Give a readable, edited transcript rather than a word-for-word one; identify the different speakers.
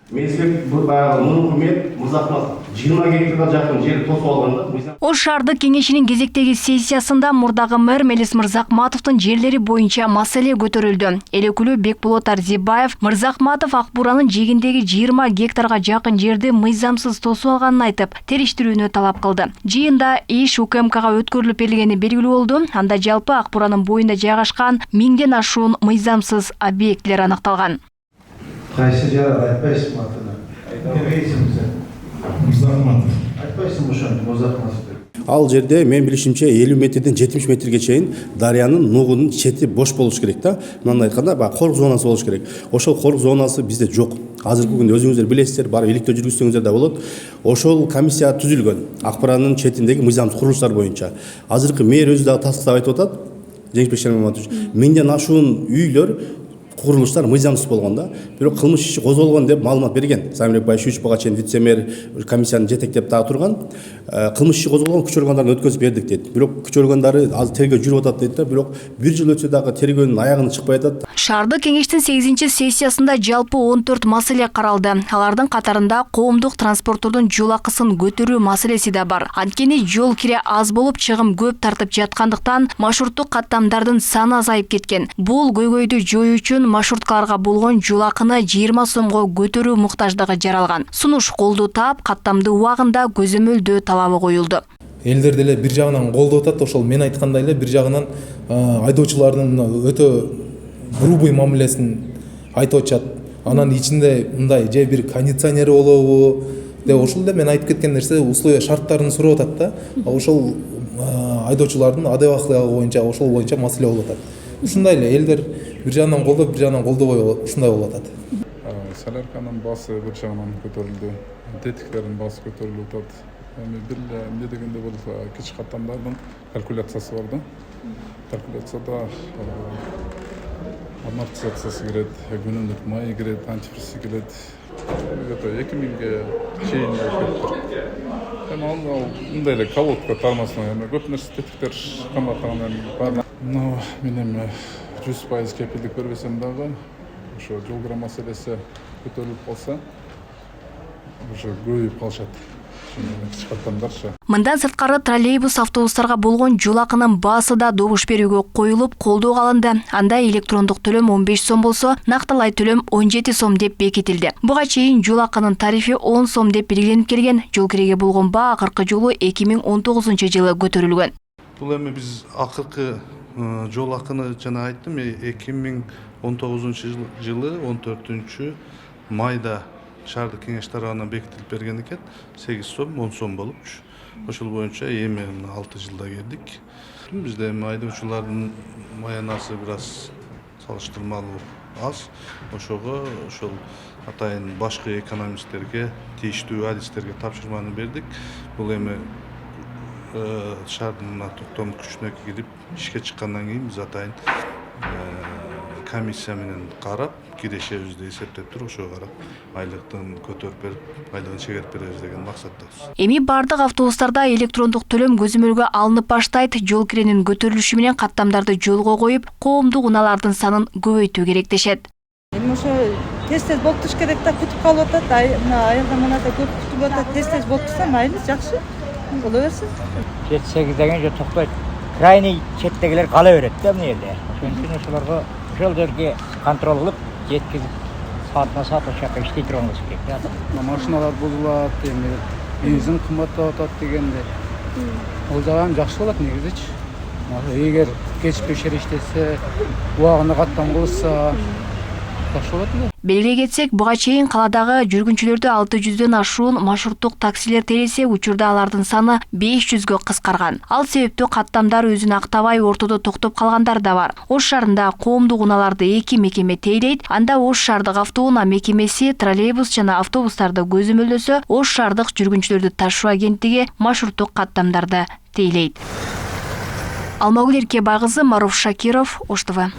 Speaker 1: Менсбек Нұрмұхамед Мырзахматов 20 гектарға жақын жер тосып алғанда.
Speaker 2: Ош шаардык кеңешинин кезектеги сессиясында мурдагы мэр Мелис Мырзахматовдун жерлери боюнча маселе көтөрүлдү. Эл өкүлү Бекболот Арзибаев Мырзахматов Ак Буранын жээгиндеги 20 гектарга жакын жерди мыйзамсыз тосуп алганын айтып, териштирүүнү талап кылды. Жыйында иш УКМКга өткөрүлүп берилгени белгилүү болду. Анда жалпы Ак Буранын боюнда жайгашкан 1000ден ашуун мыйзамсыз объектилер аныкталган.
Speaker 3: Qaysi yer aytpaysizmi atını? Aytmaysiz Mırзахматов. Aytpaysizmi o'shani Mırзахматов deb?
Speaker 4: Ал жерде мен билишимче 50 метрден 70 метрге чейин дарыянын нугунун чети бош болуш керек да. Мындай айтканда, баягы корк зонасы болуш керек. Ошол корк зонасы бизде жок. Азыркы күндө өзүңүздөр билесиздер, барып иликтөө жүргүзсөңүздөр да болот. Ошол комиссия түзүлгөн. Ак Буранын четиндеги мыйзамсыз курулуштар боюнча. Азыркы мэр өзү дагы тастыктап айтып атат. Жеңишбек Шермаматович, 1000ден ашуун үйлөр курулуштар мыйзамсыз болгон да. Бирок кылмыш иши козголгон деп маалымат берген. Самирбек Байшуевичпага чейин вице-мэр комиссияны жетектеп дагы турган. Кылмыш иши козголгон, күч органдарын өткөзүп бердик дейт. Бирок күч органдары азыр тергөө жүрүп атат дейт да. Бирок 1 жыл өтсө дагы тергөөнүн аягына чыкпай атат.
Speaker 2: Шаардык кеңештин 8-сессиясында жалпы 14 маселе каралды. Алардын катарында коомдук транспорттордун жол акысын көтөрүү маселеси да бар. Анткени жол кире аз болуп, чыгым көп тартып жаткандыктан маршруттук каттамдардын саны азайып кеткен. Бул көйгөйдү жоюу үчүн маршруткаларга болгон жол акыны 20 сомго көтөрүү муктаждыгы жаралган. Сунуш колдоо таап, каттамды убагында көзөмөлдөө талабы коюлду.
Speaker 5: Элдер деле бир жагынан колдоп атат, ошол мен айткандай эле бир жагынан айдоочулардын өтө грубый мамилесин айтып атышат. Анан ичинде мындай же бир кондиционери болобу деп ошол эле мен айтып кеткен нерсе условия шарттарын сурап атат да. Ошол айдоочулардын адебактылыгы боюнча ошол боюнча маселе болуп атат. Ушундай эле элдер бир жагынан колдоп, бир жагынан колдобой ушундай болуп атат.
Speaker 6: Солярканын баасы бир жагынан көтөрүлдү. Тетиктердин баасы көтөрүлүп атат. Эми бир эмне дегенде болсо кичи каттамдардын калькуляциясы бар да. Калькуляцияда амортизациясы кирет, күнүмдүк май кирет, антифризи кирет. Это 2000ге чейин болуп кетти. Эми ал мындай эле колодка тармасына эми көп нерсе тетиктер каматтаган эми бар. Но мен эми 100% кепилдик бербесем дагы ошо жол кыра маселеси көтөрүлүп калса уже көбөйүп калышат.
Speaker 2: Мындан сырткары троллейбус автобустарга болгон жол акынын баасы да добуш берүүгө коюлуп, колдоого алынды. Анда электрондук төлөм 15 сом болсо, накталай төлөм 17 сом деп бекитилди. Буга чейин жол акынын тарифи 10 сом деп белгиленип келген. Жол киреге болгон баа акыркы жолу 2019-жылы көтөрүлгөн.
Speaker 7: Бул эми биз акыркы жол акыны жана айттым, 2019-жылы 14 майда шаардык кеңеш тарабынан бекитилип берген экен. 8 сом, 10 сом болупчу. Ошол боюнча эми 6 жылда келдик. Бизде эми айдоочулардын маянасы бир аз салыштырмалуу аз. Ошого ошол атайын башкы экономисттерге, тийиштүү адистерге тапшырманы бердик. Бул эми шаардын токтом күчүнө кирип ишке чыккандан кийин биз атайын комиссия менен карап, кирешебизди эсептеп туруп, ошого карап айлыктын көтөрүп берип, айлыгын чегерип беребиз деген максаттабыз.
Speaker 2: Эми бардык автобустарда электрондук төлөм көзөмөлгө алынып баштайт. Жол киренин көтөрүлүшү менен каттамдарды жолго коюп, коомдук унаалардын санын көбөйтүү керек дешет.
Speaker 8: Эми ошо тез болуп туруш керек да, күтүп калып атат. Аялдамада көп күтүп атат. Тез болуп турса майли, жакшы. Боло берсин.
Speaker 9: 7-8 деген жол токпойт. Крайний четтегилер кала берет да мына жерде. Ошон үчүн ошолорго жол жерге контроль кылып, жеткизип саатына саат ошол жака иштей турган болуш керек да.
Speaker 10: Машиналар бузулат, эми бензин кымбаттап атат дегенде. Ол жагы жакшы болот негизичи. Эгер кечпей иштесе, убагында каттам кылса, жакшы болот эле.
Speaker 2: Белгилей кетсек, буга чейин каладагы жүргүнчүлөрдү 600дөн ашуун маршруттук таксилер тересе, учурда алардын саны 500гө кыскарган. Ал себептүү каттамдар өзүн актабай ортодо токтоп калгандар да бар. Ош шаарында коомдук унааларды 2 мекеме тейлейт. Анда Ош шаардык автоунаа мекемеси троллейбус жана автобустарды көзөмөлдөсө, Ош шаардык жүргүнчүлөрдү ташуу агенттиги маршруттук каттамдарды тейлейт. Алмагүл Эркебай кызы, Маруф Шакиров, Ош ТВ.